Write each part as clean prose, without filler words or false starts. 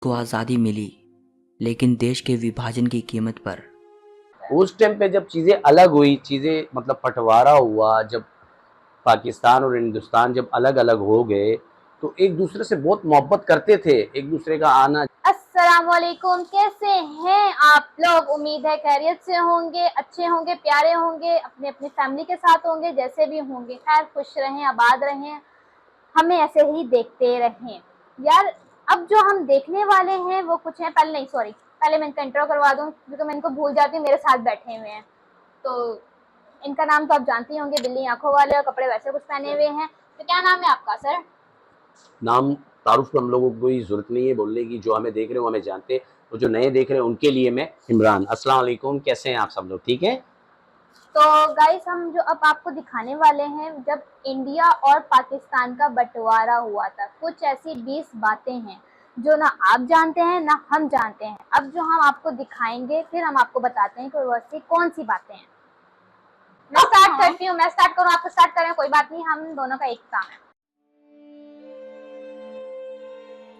को आज़ादी मिली, लेकिन देश के विभाजन की कीमत पर। उस टाइम पे जब चीज़ें अलग हुई, चीज़ें मतलब बँटवारा हुआ, जब पाकिस्तान और हिंदुस्तान जब अलग-अलग हो गए, तो एक-दूसरे से बहुत मोहब्बत करते थे, एक-दूसरे का आना। अस्सलामुअलैकुम, कैसे हैं आप लोग? उम्मीद है खैरियत से होंगे, अच्छे होंगे, प्यारे होंगे, अपने अपनी फैमिली के साथ होंगे, जैसे भी होंगे। खैर खुश रहें, आबाद रहें, हमें ऐसे ही देखते रहें। यार अब जो हम देखने वाले हैं वो कुछ है, पहले नहीं सॉरी, पहले मैं इनका इंट्रो करवा दूं क्योंकि मैं इनको भूल जाती हूँ। मेरे साथ बैठे हुए हैं तो इनका नाम तो आप जानती होंगे, बिल्ली आंखों वाले, और कपड़े वैसे कुछ पहने हुए हैं। तो क्या नाम है आपका सर? नाम तारुफ तो हम लोगों को कोई ज़रूरत नहीं है बोलने की, जो हमें देख रहे हो हमें जानते हैं, और जो नए देख रहे हैं उनके लिए मैं इमरान। अस्सलाम वालेकुम, कैसे हैं आप सब लोग, ठीक हैं? तो गाइस हम जो अब आपको दिखाने वाले हैं, जब इंडिया और पाकिस्तान का बंटवारा हुआ था, कुछ ऐसी 20 बातें हैं जो ना आप जानते हैं ना हम जानते हैं। अब जो हम आपको दिखाएंगे फिर हम आपको बताते हैं कि वैसे कौन सी बातें हैं। मैं स्टार्ट करती हूँ, मैं स्टार्ट करूँ आपको स्टार्ट करें, कोई बात नहीं, हम दोनों का एक काम है।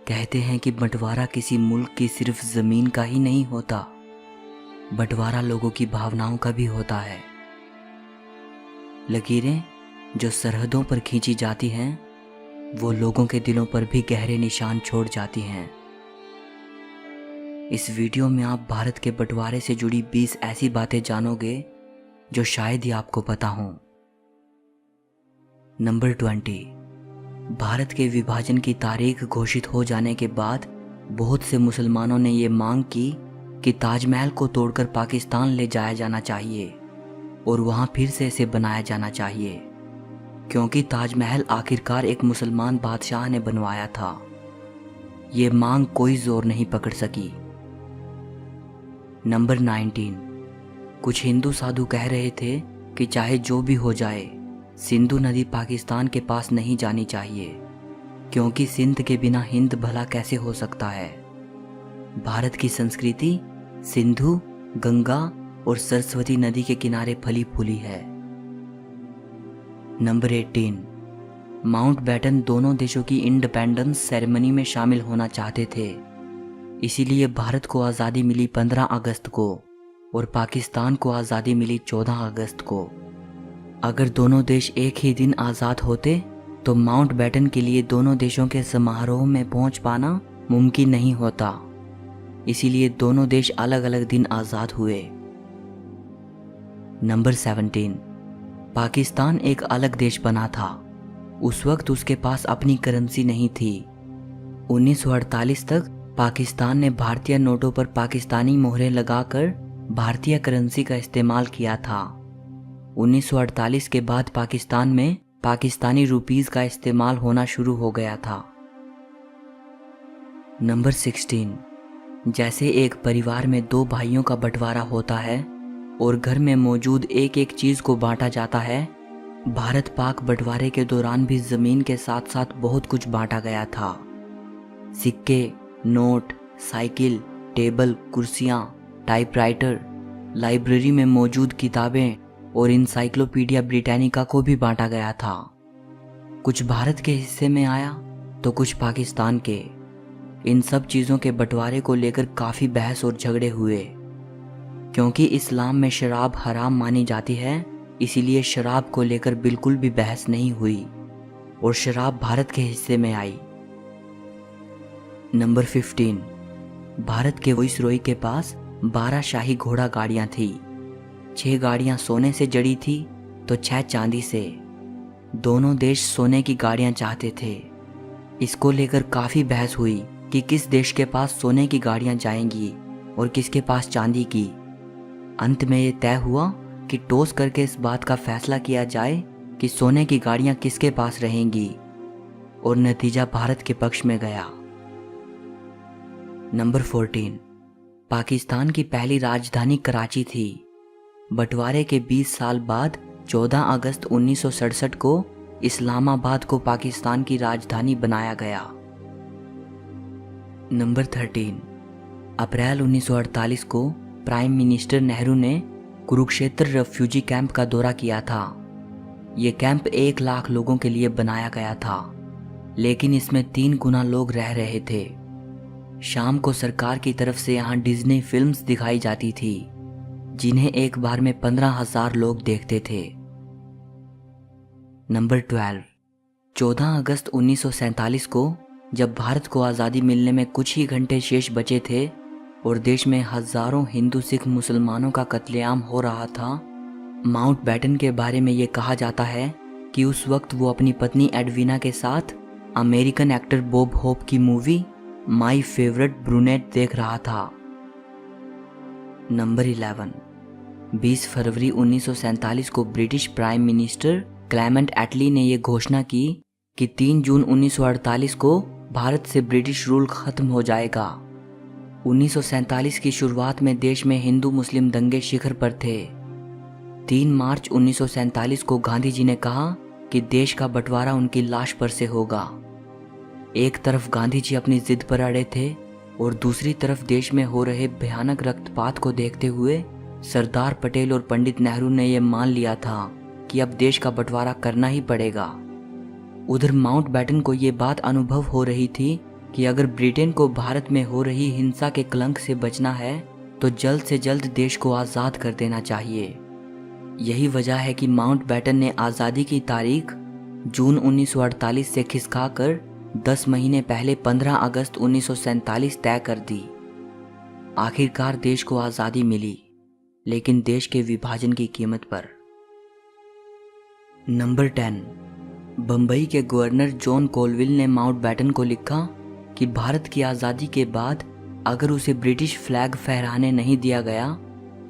कहते हैं कि बंटवारा किसी मुल्क की सिर्फ ज़मीन का ही नहीं होता, बंटवारा लोगों की भावनाओं का भी होता है। लकीरें जो सरहदों पर खींची जाती हैं वो लोगों के दिलों पर भी गहरे निशान छोड़ जाती हैं। इस वीडियो में आप भारत के बंटवारे से जुड़ी 20 ऐसी बातें जानोगे जो शायद ही आपको पता हों। नंबर 20। भारत के विभाजन की तारीख घोषित हो जाने के बाद बहुत से मुसलमानों ने ये मांग की कि ताजमहल को तोड़कर पाकिस्तान ले जाया जाना चाहिए और वहाँ फिर से इसे बनाया जाना चाहिए, क्योंकि ताजमहल आखिरकार एक मुसलमान बादशाह ने बनवाया था। ये मांग कोई जोर नहीं पकड़ सकी। नंबर 19। कुछ हिंदू साधु कह रहे थे कि चाहे जो भी हो जाए, सिंधु नदी पाकिस्तान के पास नहीं जानी चाहिए, क्योंकि सिंध के बिना हिंद भला कैसे हो सकता है। भारत की संस्कृति सिंधु, गंगा और सरस्वती नदी के किनारे फली फूली है। नंबर 18। माउंटबेटन दोनों देशों की इंडिपेंडेंस सेरेमनी में शामिल होना चाहते थे, इसीलिए भारत को आज़ादी मिली 15 अगस्त को और पाकिस्तान को आज़ादी मिली 14 अगस्त को। अगर दोनों देश एक ही दिन आज़ाद होते तो माउंटबेटन के लिए दोनों देशों के समारोह में पहुंच पाना मुमकिन नहीं होता, इसीलिए दोनों देश अलग अलग दिन आज़ाद हुए। नंबर 17। पाकिस्तान एक अलग देश बना था। उस वक्त उसके पास अपनी करेंसी नहीं थी। 1948 तक पाकिस्तान ने भारतीय नोटों पर पाकिस्तानी मोहरें लगाकर भारतीय करेंसी का इस्तेमाल किया था। 1948 के बाद पाकिस्तान में पाकिस्तानी रुपीस का इस्तेमाल होना शुरू हो गया था। नंबर 16। जैसे एक परिवार में दो भाइयों का बंटवारा होता है और घर में मौजूद एक एक चीज को बांटा जाता है, भारत पाक बंटवारे के दौरान भी जमीन के साथ साथ बहुत कुछ बांटा गया था। सिक्के, नोट, साइकिल, टेबल, कुर्सियां, टाइपराइटर, लाइब्रेरी में मौजूद किताबें और इनसाइक्लोपीडिया ब्रिटानिका को भी बांटा गया था। कुछ भारत के हिस्से में आया तो कुछ पाकिस्तान के। इन सब चीज़ों के बंटवारे को लेकर काफ़ी बहस और झगड़े हुए। क्योंकि इस्लाम में शराब हराम मानी जाती है, इसीलिए शराब को लेकर बिल्कुल भी बहस नहीं हुई और शराब भारत के हिस्से में आई। नंबर 15। भारत के वाइसरॉय के पास 12 शाही घोड़ा गाड़ियाँ थी। 6 गाड़ियाँ सोने से जड़ी थी तो 6 चांदी से। दोनों देश सोने की गाड़ियाँ चाहते थे। इसको लेकर काफ़ी बहस हुई कि किस देश के पास सोने की गाड़ियाँ जाएंगी और किसके पास चांदी की। अंत में ये तय हुआ कि टॉस करके इस बात का फैसला किया जाए कि सोने की गाड़ियाँ किसके पास रहेंगी, और नतीजा भारत के पक्ष में गया। नंबर 14। पाकिस्तान की पहली राजधानी कराची थी। बंटवारे के 20 साल बाद 14 अगस्त 1967 को इस्लामाबाद को पाकिस्तान की राजधानी बनाया गया। नंबर 13। अप्रैल 1948 को प्राइम मिनिस्टर नेहरू ने कुरुक्षेत्र रेफ्यूजी कैंप का दौरा किया था। ये कैंप 1 लाख लोगों के लिए बनाया गया था, लेकिन इसमें 3 गुना लोग रह रहे थे। शाम को सरकार की तरफ से यहाँ डिज्नी फिल्म्स दिखाई जाती थी, जिन्हें एक बार में 15,000 लोग देखते थे। नंबर 12, 14 अगस्त 1947 को जब भारत को आज़ादी मिलने में कुछ ही घंटे शेष बचे थे और देश में हजारों हिंदू सिख मुसलमानों का कत्लेआम हो रहा था, माउंटबेटन के बारे में ये कहा जाता है कि उस वक्त वो अपनी पत्नी एडवीना के साथ अमेरिकन एक्टर बॉब होप की मूवी माई फेवरेट ब्रूनेट देख रहा था। नंबर 11, 20 फरवरी 1947 को ब्रिटिश प्राइम मिनिस्टर क्लेमेंट एटली ने यह घोषणा की कि 3 जून 1948 को भारत से ब्रिटिश रूल खत्म हो जाएगा। 1947 की शुरुआत में देश में हिंदू मुस्लिम दंगे शिखर पर थे। 3 मार्च 1947 को गांधी जी ने कहा कि देश का बंटवारा उनकी लाश पर से होगा। एक तरफ गांधी जी अपनी जिद पर अड़े थे और दूसरी तरफ देश में हो रहे भयानक रक्तपात को देखते हुए सरदार पटेल और पंडित नेहरू ने यह मान लिया था कि अब देश का बंटवारा करना ही पड़ेगा। उधर माउंटबेटन को ये बात अनुभव हो रही थी कि अगर ब्रिटेन को भारत में हो रही हिंसा के कलंक से बचना है तो जल्द से जल्द देश को आज़ाद कर देना चाहिए। यही वजह है कि माउंटबेटन ने आज़ादी की तारीख जून 1948 से खिसकाकर 10 महीने पहले 15 अगस्त 1947 तय कर दी। आखिरकार देश को आज़ादी मिली, लेकिन देश के विभाजन की कीमत पर। नंबर 10, बंबई के गवर्नर जॉन कोलविल ने माउंटबेटन को लिखा कि भारत की आज़ादी के बाद अगर उसे ब्रिटिश फ्लैग फहराने नहीं दिया गया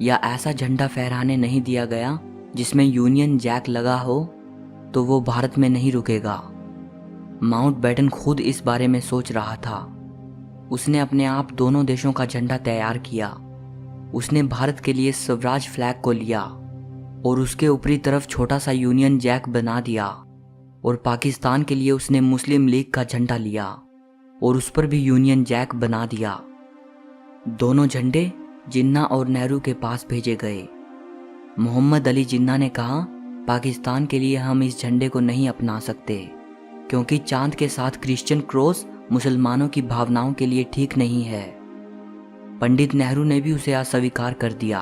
या ऐसा झंडा फहराने नहीं दिया गया जिसमें यूनियन जैक लगा हो तो वो भारत में नहीं रुकेगा। माउंटबेटन खुद इस बारे में सोच रहा था। उसने अपने आप दोनों देशों का झंडा तैयार किया। उसने भारत के लिए स्वराज फ्लैग को लिया और उसके ऊपरी तरफ छोटा सा यूनियन जैक बना दिया, और पाकिस्तान के लिए उसने मुस्लिम लीग का झंडा लिया और उस पर भी यूनियन जैक बना दिया। दोनों झंडे जिन्ना और नेहरू के पास भेजे गए। मोहम्मद अली जिन्ना ने कहा, पाकिस्तान के लिए हम इस झंडे को नहीं अपना सकते क्योंकि चांद के साथ क्रिश्चियन क्रॉस मुसलमानों की भावनाओं के लिए ठीक नहीं है। पंडित नेहरू ने भी उसे अस्वीकार कर दिया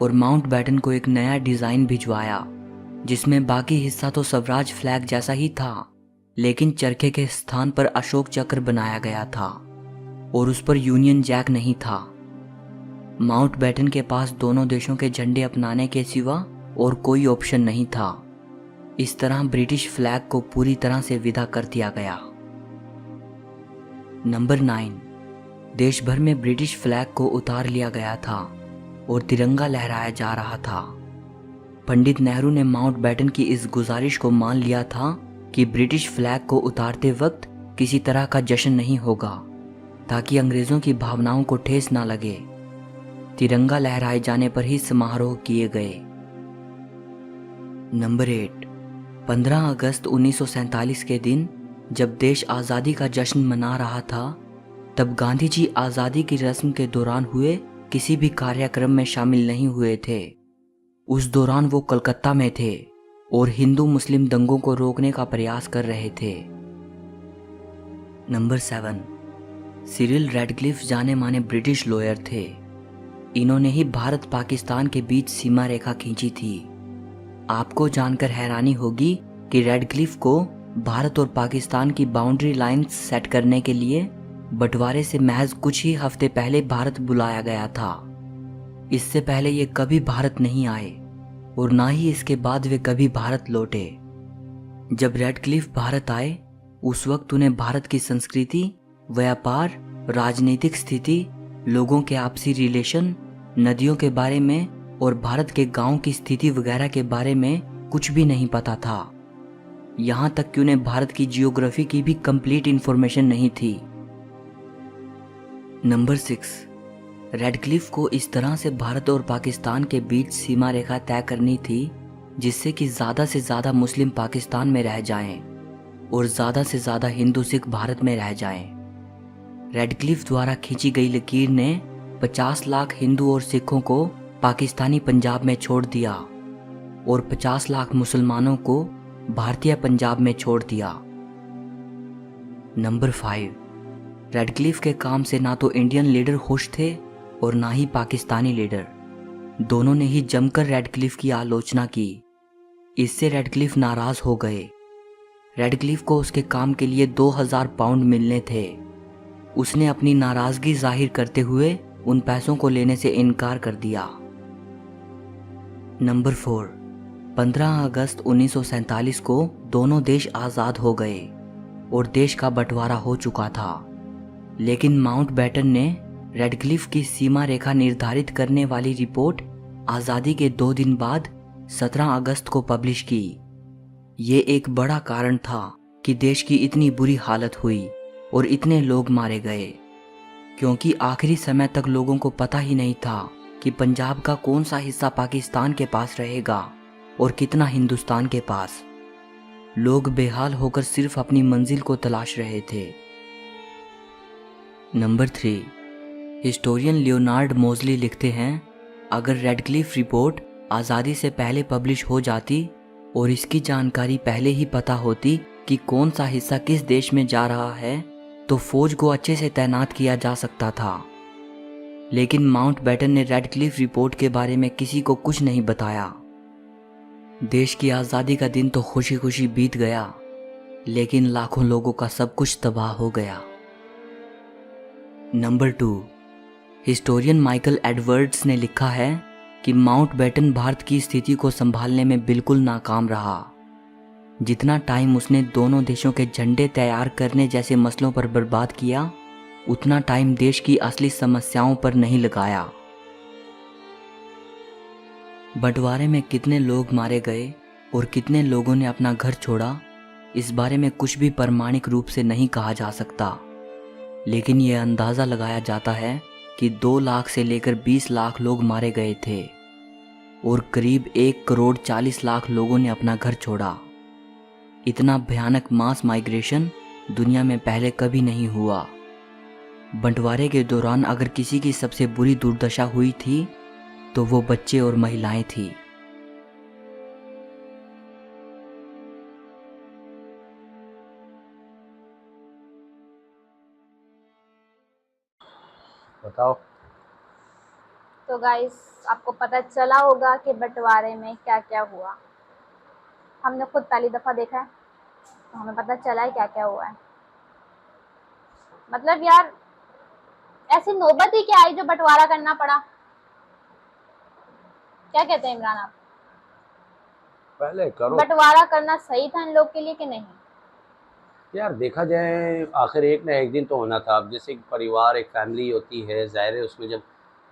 और माउंटबेटन को एक नया डिज़ाइन भिजवाया जिसमें बाकी हिस्सा तो स्वराज फ्लैग जैसा ही था, लेकिन चरखे के स्थान पर अशोक चक्र बनाया गया था और उस पर यूनियन जैक नहीं था। माउंटबेटन के पास दोनों देशों के झंडे अपनाने के सिवा और कोई ऑप्शन नहीं था। इस तरह ब्रिटिश फ्लैग को पूरी तरह से विदा कर दिया गया। नंबर 9, देश भर में ब्रिटिश फ्लैग को उतार लिया गया था और तिरंगा लहराया जा रहा था। पंडित नेहरू ने माउंटबेटन की इस गुजारिश को मान लिया था कि ब्रिटिश फ्लैग को उतारते वक्त किसी तरह का जश्न नहीं होगा ताकि अंग्रेजों की भावनाओं को ठेस ना लगे। तिरंगा लहराए जाने पर ही समारोह किए गए। नंबर 8, 15 अगस्त 1947 के दिन जब देश आज़ादी का जश्न मना रहा था, तब गांधी जी आज़ादी की रस्म के दौरान हुए किसी भी कार्यक्रम में शामिल नहीं हुए थे। उस दौरान वो कलकत्ता में थे और हिंदू मुस्लिम दंगों को रोकने का प्रयास कर रहे थे। नंबर 7, सिरिल रैडक्लिफ जाने माने ब्रिटिश लॉयर थे। इन्होंने ही भारत पाकिस्तान के बीच सीमा रेखा खींची थी। आपको जानकर हैरानी होगी कि रैडक्लिफ को भारत और पाकिस्तान की बाउंड्री लाइंस सेट करने के लिए बंटवारे से महज कुछ ही हफ्ते पहले भारत बुलाया गया था। इससे पहले ये कभी भारत नहीं आए और ना ही इसके बाद वे कभी भारत लौटे। जब रैडक्लिफ भारत आए उस वक्त उन्हें भारत की संस्कृति, व्यापार, राजनीतिक स्थिति, लोगों के आपसी रिलेशन, नदियों के बारे में और भारत के गांव की स्थिति वगैरह के बारे में कुछ भी नहीं पता था। यहाँ तक कि उन्हें भारत की जियोग्राफी की भी कंप्लीट इंफॉर्मेशन नहीं थी। नंबर 6, रैडक्लिफ को इस तरह से भारत और पाकिस्तान के बीच सीमा रेखा तय करनी थी जिससे कि ज़्यादा से ज़्यादा मुस्लिम पाकिस्तान में रह जाएं और ज़्यादा से ज़्यादा हिंदू सिख भारत में रह जाएं। रैडक्लिफ द्वारा खींची गई लकीर ने 50 लाख हिंदू और सिखों को पाकिस्तानी पंजाब में छोड़ दिया और 50 लाख मुसलमानों को भारतीय पंजाब में छोड़ दिया। नंबर 5, रेडक्लिफ के काम से ना तो इंडियन लीडर खुश थे और ना ही पाकिस्तानी लीडर। दोनों ने ही जमकर रेडक्लिफ की आलोचना की। इससे रेडक्लिफ नाराज हो गए। रेडक्लिफ को उसके काम के लिए 2000 पाउंड मिलने थे। उसने अपनी नाराजगी जाहिर करते हुए उन पैसों को लेने से इनकार कर दिया। नंबर 4, 15 अगस्त 1947 को दोनों देश आज़ाद हो गए और देश का बंटवारा हो चुका था। लेकिन माउंटबेटन ने रेडक्लिफ की सीमा रेखा निर्धारित करने वाली रिपोर्ट आज़ादी के 2 दिन बाद 17 अगस्त को पब्लिश की। ये एक बड़ा कारण था कि देश की इतनी बुरी हालत हुई और इतने लोग मारे गए, क्योंकि आखिरी समय तक लोगों को पता ही नहीं था कि पंजाब का कौन सा हिस्सा पाकिस्तान के पास रहेगा और कितना हिंदुस्तान के पास। लोग बेहाल होकर सिर्फ अपनी मंजिल को तलाश रहे थे। नंबर 3, हिस्टोरियन लियोनार्ड मोज़ली लिखते हैं, अगर रेडक्लिफ रिपोर्ट आज़ादी से पहले पब्लिश हो जाती और इसकी जानकारी पहले ही पता होती कि कौन सा हिस्सा किस देश में जा रहा है, तो फौज को अच्छे से तैनात किया जा सकता था। लेकिन माउंटबेटन ने रेडक्लिफ रिपोर्ट के बारे में किसी को कुछ नहीं बताया। देश की आज़ादी का दिन तो खुशी खुशी बीत गया, लेकिन लाखों लोगों का सब कुछ तबाह हो गया। नंबर 2, हिस्टोरियन माइकल एडवर्ड्स ने लिखा है कि माउंटबेटन भारत की स्थिति को संभालने में बिल्कुल नाकाम रहा। जितना टाइम उसने दोनों देशों के झंडे तैयार करने जैसे मसलों पर बर्बाद किया, उतना टाइम देश की असली समस्याओं पर नहीं लगाया। बंटवारे में कितने लोग मारे गए और कितने लोगों ने अपना घर छोड़ा, इस बारे में कुछ भी प्रमाणिक रूप से नहीं कहा जा सकता, लेकिन यह अंदाज़ा लगाया जाता है कि 2 लाख से लेकर 20 लाख लोग मारे गए थे और करीब 1 करोड़ 40 लाख लोगों ने अपना घर छोड़ा। इतना भयानक मास माइग्रेशन दुनिया में पहले कभी नहीं हुआ। बंटवारे के दौरान अगर किसी की सबसे बुरी दुर्दशा हुई थी तो वो बच्चे और महिलाएं थी। बताओ। तो गाइस, आपको पता चला होगा कि बंटवारे में क्या क्या हुआ। हमने खुद पहली दफ़ा देखा है, तो हमें पता चला है क्या क्या हुआ है। मतलब यार, ऐसी नौबत ही क्या आई जो बंटवारा करना पड़ा। क्या कहते हैं इमरान आप? पहले करो बंटवारा करना सही था इन लोग के लिए कि नहीं? यार, देखा जाए आखिर एक ना एक दिन तो होना था। अब जैसे एक परिवार, एक फैमिली होती है, ज़ाहिर है उसमें जब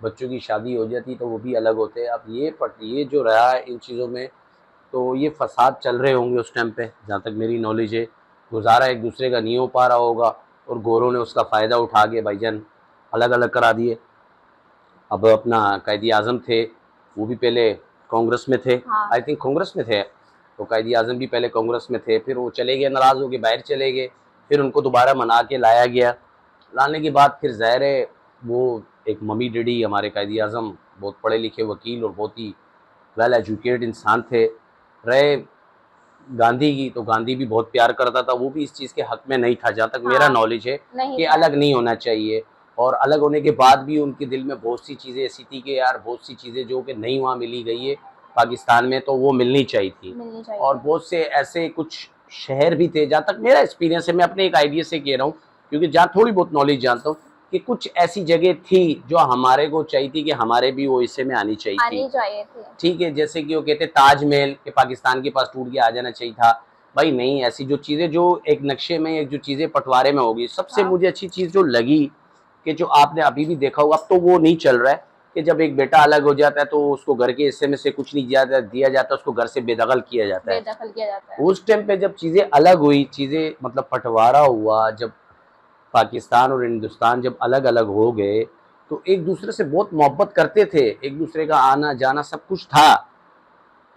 बच्चों की शादी हो जाती तो वो भी अलग होते हैं। अब ये जो रहा है इन चीज़ों में, तो ये फसाद चल रहे होंगे उस टाइम पे, जहाँ तक मेरी नॉलेज है। गुजारा एक दूसरे का नहीं हो पा रहा होगा और गोरों ने उसका फ़ायदा उठा के भाईजान अलग अलग करा दिए। अब अपना कायदी आज़म थे, वो भी पहले कांग्रेस में थे। हाँ। आई थिंक कांग्रेस में थे, तो कायदी आज़म भी पहले कांग्रेस में थे। फिर वो चले गए, नाराज़ हो के बाहर चले गए। फिर उनको दोबारा मना के लाया गया। लाने के बाद फिर ज़ाहिर है वो एक मम्मी डैडी हमारे कायदी आज़म बहुत पढ़े लिखे वकील और बहुत ही वेल एजुकेटेड इंसान थे। रहे गांधी की, तो गांधी भी बहुत प्यार करता था, वो भी इस चीज़ के हक में नहीं था, जहाँ तक मेरा हाँ, नॉलेज है नहीं कि था। अलग नहीं होना चाहिए। और अलग होने के बाद भी उनके दिल में बहुत सी चीज़ें ऐसी थी कि यार बहुत सी चीज़ें जो कि नहीं वहाँ मिली गई है पाकिस्तान में, तो वो मिलनी चाहिए थी। मिलनी चाहिए। और बहुत से ऐसे कुछ शहर भी थे, जहाँ तक मेरा एक्सपीरियंस है, मैं अपने एक आइडिया से कह रहा हूँ, क्योंकि जहाँ थोड़ी बहुत नॉलेज जानता हूँ, कि कुछ ऐसी जगह थी जो हमारे को चाहिए थी कि हमारे भी वो हिस्से में आनी चाहिए थी। ठीक है, जैसे कि वो कहते ताजमहल के पाकिस्तान के पास टूट के आ जाना चाहिए था। भाई नहीं, ऐसी जो चीज़ें जो एक नक्शे में, एक जो चीज़ें पटवारे में होगी। सबसे हाँ। मुझे अच्छी चीज़ जो लगी कि जो आपने अभी भी देखा होगा, अब तो वो नहीं चल रहा है, कि जब एक बेटा अलग हो जाता है तो उसको घर के हिस्से में से कुछ नहीं दिया जाता, उसको घर से बेदखल किया जाता है। उस टाइम पे जब चीज़ें अलग हुई, चीज़ें मतलब पटवारा हुआ, जब पाकिस्तान और हिंदुस्तान जब अलग अलग हो गए, तो एक दूसरे से बहुत मोहब्बत करते थे, एक दूसरे का आना जाना सब कुछ था।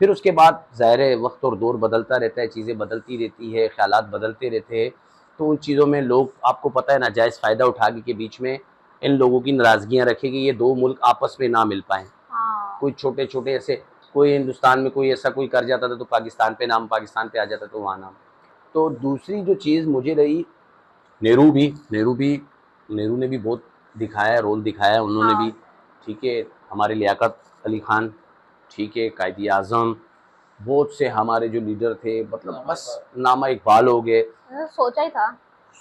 फिर उसके बाद ज़ाहिर है वक्त और दौर बदलता रहता है, चीज़ें बदलती रहती है, ख़यालात बदलते रहते हैं, तो उन चीज़ों में लोग, आपको पता है, नाजायज़ फ़ायदा उठा के बीच में इन लोगों की नाराज़गियाँ रखें कि ये 2 मुल्क आपस में ना मिल पाएँ। हाँ। कोई छोटे छोटे ऐसे, कोई हिंदुस्तान में कोई ऐसा कोई कर जाता था तो पाकिस्तान पे नाम, पाकिस्तान पे आ जाता तो वहाँ नाम। तो दूसरी जो चीज़ मुझे रही, नेहरू भी नेहरू ने भी बहुत दिखाया, रोल दिखाया उन्होंने हाँ। भी, ठीक है। हमारे लियाकत अली खान, ठीक है, कायद आज़म, बहुत से हमारे जो लीडर थे, मतलब बस नामा इकबाल हो गए। मैंने सोचा ही था।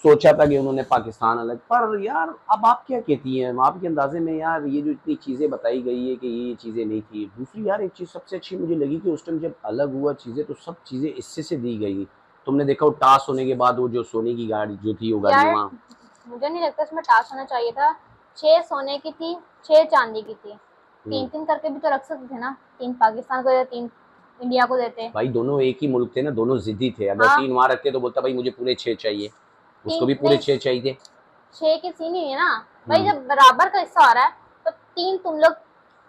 सोचा था कि उन्होंने पाकिस्तान अलग, पर यार अब आप क्या कहती हैं, आपके अंदाजे में यार ये जो इतनी चीज़ें बताई गई है कि ये चीज़ें नहीं थी। दूसरी यार एक चीज़ सबसे अच्छी मुझे लगी कि उस टाइम जब अलग हुआ चीज़ें, तो सब चीज़ें इससे से दी गई। तुमने देखा वो टास होने के बाद वो जो सोने की गाड़ी जो थी वो गाड़ी यार वहाँ, मुझे नहीं लगता इसमें टास्क होना चाहिए था। 6 सोने की थी, 6 चांदी की थी। 3-3 करके भी तो रख सकते थे ना, 3 पाकिस्तान को देते, 3 इंडिया को देते। भाई दोनों एक ही मुल्क थे ना, दोनों जिद्दी थे। अगर हाँ। 3 वहाँ रखते तो बोलता भाई मुझे पूरे 6 चाहिए, उसको तीन भी पूरे नहीं, 6 चाहिए। 6 की सीन ही है ना भाई। जब बराबर का हिस्सा आ रहा है तो 3 तुम लोग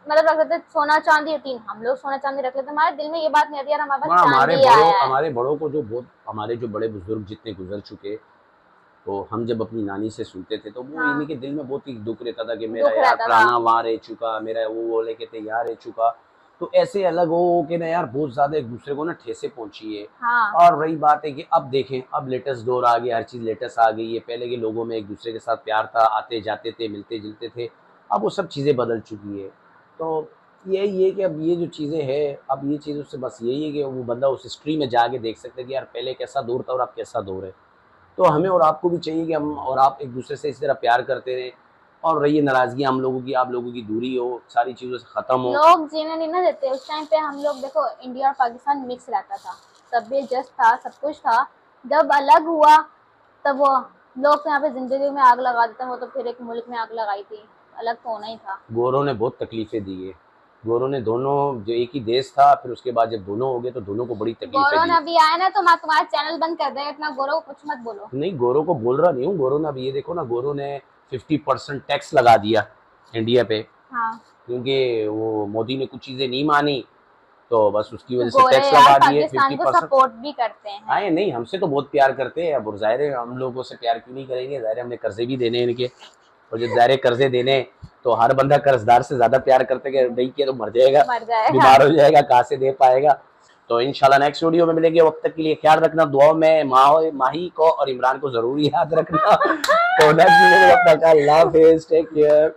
मतलब रख लेते सोना चांदी, 3 हम लोग सोना चांदी रख लेते। हमारे दिल में ये बात नहीं आती यार हमारे पास चांदी आया है। हमारे बड़ों को जो बहुत, हमारे जो बड़े बुजुर्ग जितने गुजर चुके, तो हम जब अपनी नानी से सुनते थे तो वो हाँ। इन्हीं के दिल में बहुत ही दुख रहता था कि मेरा दुख यार रहता था। पुराना वहाँ रह चुका, मेरा वो लेके थे यहाँ रह चुका। तो ऐसे अलग हो के ना यार बहुत ज्यादा एक दूसरे को ना ठेसे पहुंची है। हाँ। और रही बात है कि अब देखें, अब लेटेस्ट दौर आ गया, हर चीज लेटेस्ट आ गई है। पहले के लोगों में एक दूसरे के साथ प्यार था, आते जाते थे, मिलते जुलते थे। अब वो सब चीजें बदल चुकी है। तो यही है कि अब ये जो चीजें हैं, अब ये चीजों से बस यही है कि वो बंदा उस हिस्ट्री में जाके देख सकते हैं कि यार पहले कैसा दौर था और अब कैसा दौर है। तो हमें और आपको भी चाहिए कि हम और आप एक दूसरे से इस तरह प्यार करते रहें। और रही नाराजगी हम लोगों की, आप लोगों की दूरी हो, सारी चीज़ों से ख़त्म हो। लोग जीने नहीं ना देते। उस टाइम पे हम लोग देखो इंडिया और पाकिस्तान मिक्स रहता था, सब एडजस्ट था, सब कुछ था। जब अलग हुआ तब वो लोग तो यहाँ पे जिंदगी में आग लगा देते हैं। वो तो फिर एक मुल्क में आग लगाई थी, अलग तो होना ही था। गोरों ने बहुत तकलीफ़ें दी है। गोरों ने दोनों, जो एक ही देश था, फिर उसके बाद जब दोनों हो गए तो दोनों को बड़ी तकलीफ़ें गौरव दी। ने अभी आया ना तो मैं तुम्हारा चैनल बंद कर देगा। इतना गौरव को कुछ मत बोलो। नहीं, गोरों को बोल रहा नहीं हूँ। गोरों ने, अब ये देखो ना, गोरों ने 50% टैक्स लगा दिया इंडिया पे, हाँ। क्योंकि वो मोदी ने कुछ चीज़ें नहीं मानी, तो बस उसकी वजह से गोरे टैक्स यार लगा दिए पाकिस्तान को 50%। सपोर्ट भी करते हैं। हाँ, नहीं, हमसे तो बहुत प्यार करते हैं। अब ज़ाहिर है हम लोगों से प्यार क्यों नहीं करेंगे, ज़ाहिर है हमने कर्जे भी देने हैं इनके, और जब ज़ाहिर है कर्जे देने, तो हर बंदा कर्जदार से ज़्यादा प्यार करते कि नहीं किया तो मर जाएगा, मर जाएगा, बीमार हो जाएगा, कहाँ से दे पाएगा। तो इंशाल्लाह नेक्स्ट वीडियो में मिलेंगे। वक्त तक के लिए ख्याल रखना, दुआओं में माही को और इमरान को ज़रूर याद रखना। तो नेक्स्ट वीडियो में, अपना ख्याल, अल्लाह हाफिज़, टेक केयर।